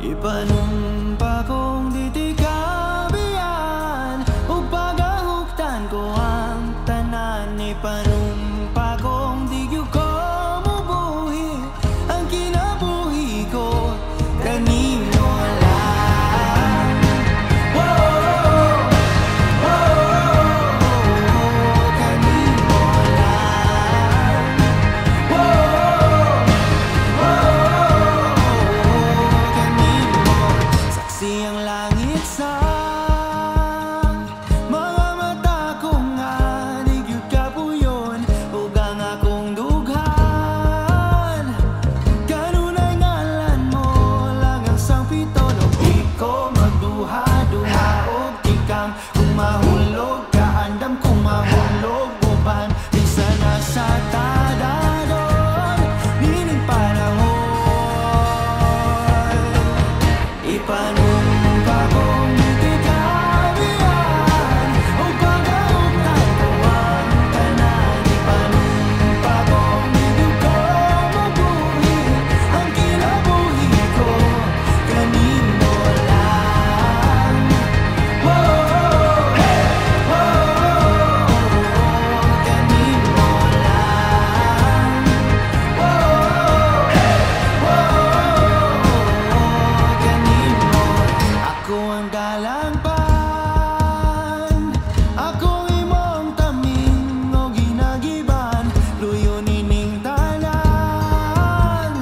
Ipanumpa kong ditikabian o pagahuktan ko ang tanan. Ipanumpa kong digyo ko mubuhi ang kinabuhi ko kanino lang. Kanino lang. Saksi ang langit sa mga mata ko nga nagyud ka puyon ug ang akong dughan. Kanunay ngalan mo lang ang sangpito no di ko magduha-duha og ikang kung mahulog ka andam kung mahulog uban bisa na sa tadadon nining panahon. Ipanumpa kong ditikabian o pagahuktan ko ang tanan. Ipanumpa kong digyo ko mabuhi ang kinabuhi ko kanino lang. Kanino lang. Kanino. Ako ang dalangpan, ako imong taming o ginagiban, luyo nining tanan.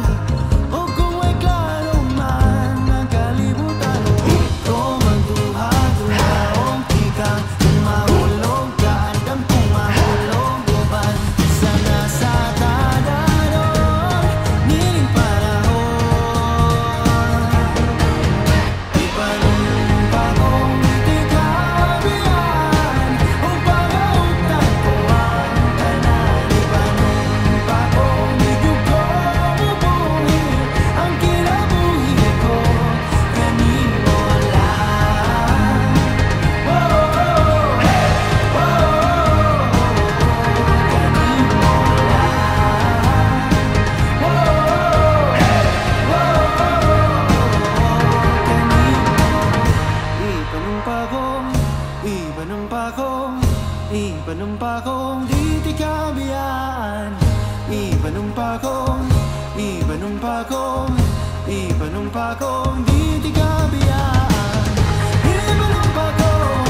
O kung may klaro man ang kalibutan, di ko magduha-duha og ikang kung mahulog ka andam kung mahulog uban bisa na sa tadadon nining panahon. Ipanumpa kong ditikabian o pagahuktan ko ang tanan. Ipanumpa kong digyo ko mabuhi ang kinabuhi ko kanino lang. Ipanumpa kong ditikabian. Ipanumpa kong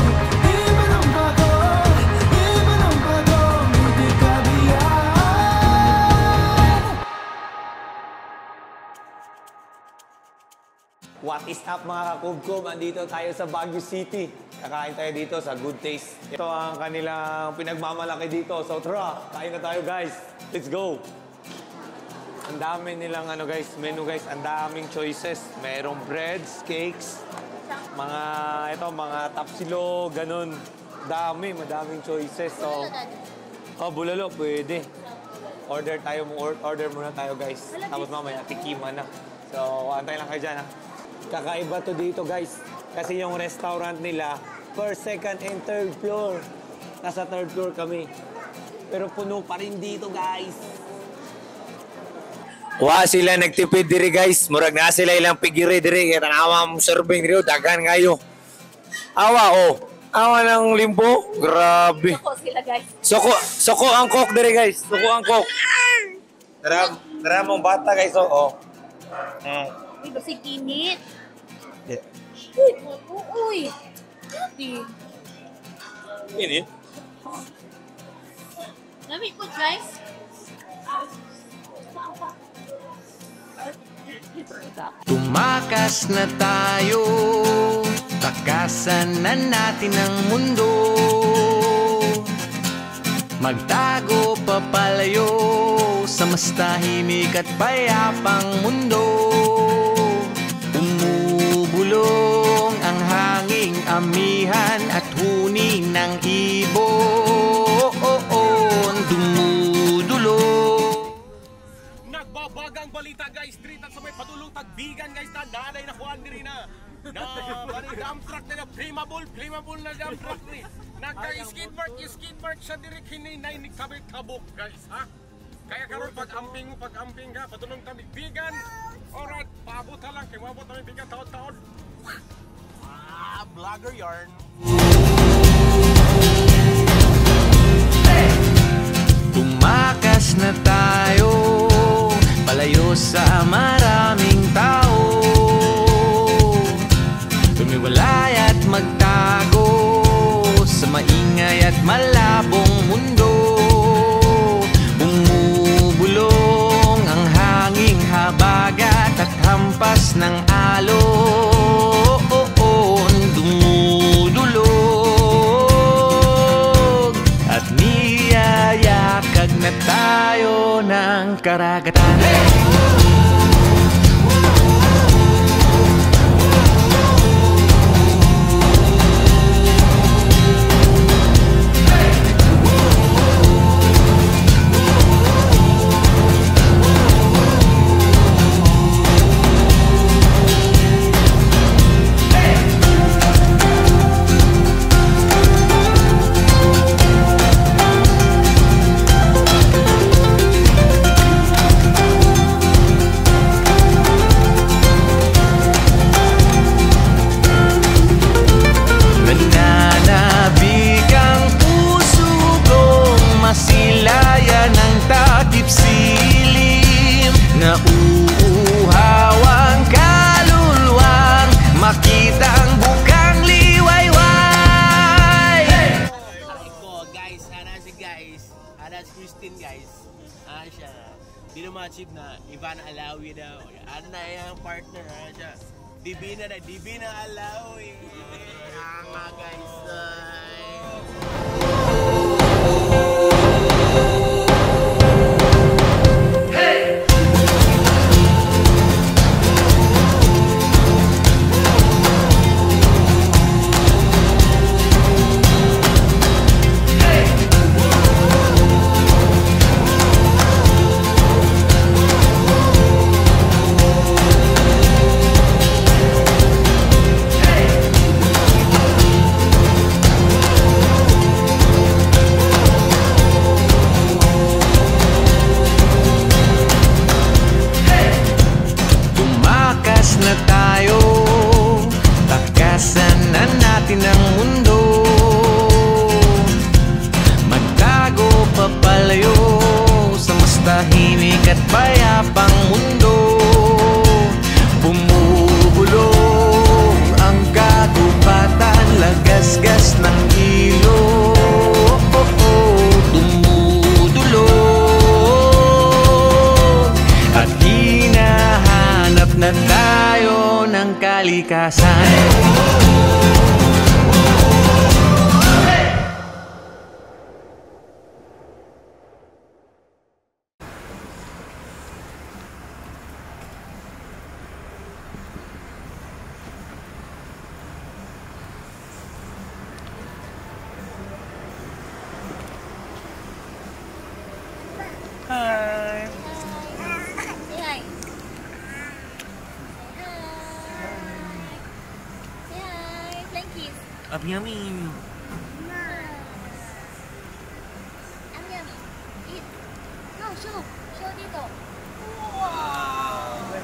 ditikabian. Ipanumpa kong ditikabian. What is up mga kakubkob? Andito tayo sa Baguio City. Kakain tayo dito sa Good Taste. Ito ang kanilang pinagmamalaki dito. So tara, kain na tayo guys. Let's go! Ang dami nilang menu guys. Ang daming choices. Merong breads, cakes, mga tapsilo, ganun. Madaming choices. So, bulalo, pwede. Order muna tayo guys. Tapos mamaya, tikima na. So, antay lang kayo dyan ha. Kakaiba to dito guys. Kasi yung restaurant nila, first, second, and third floor. Nasa third floor kami. Pero puno pa rin dito guys. Wa sila nagtipid diri guys. Murag na sila ilang pigiri diri. Kaya tanawa mong serving diri. Dagan kayo. Awa Awa ng limbo. Grabe. Soko sila guys. Soko ang cook diri guys. Soko ang cook. Dara mong bata guys. Uy, basi kinit. Yeah. Uy. Di. Ini? Lamig po guys. Tumakas na tayo, takasan na natin ang mundo. Magtago papalayo sa mas tahimik at payapang mundo. Umubulong ang hanging amihan at huni ng ibon. Dumudulong. Nagbabagang balita guys, street at sa may padulong tagbigan guys na nanay na kuhan diri na dump truck na flammable na dump truck ni nagka-skid mark siya diri kininay ni kabit-kabok guys ha. Kaya karon pag-amping ka padulong tagbigan, alright, paabot ka lang, kay mabot namin bigat taon-taon. Vlogger yarn. Tumakas na tayo, palayo sa maraming tao. Tumiwalay at magtago sa maingay at malabong mundo. Bumubulong ang hanging habagat at hampas ng alon. Dumudulog at niyayakag na tayo ng karagatan. Masilayan ng takip silim, nauuhaw ang kaluluwang makita ang bukang liwayway. Aray ko, guys, ana si guys, ana si Christine guys. Ana siya, di na ma-achieve na Ivana Alawi daw. Ano na yung partner, ana siya. Divina Alawi. Nga guys, na tayo, takasan na natin ang mundo. Magtago papalayo sa mas tahimik at payapang mundo. Bumubulong ang kagubatan, lagasgas ng ilog. Dumudulog at hinahanap na tayo ng kalikasan. Say hi. Say hi. Flying kiss. Yummy. Yum. Eat. No, show. Show dito. Wow.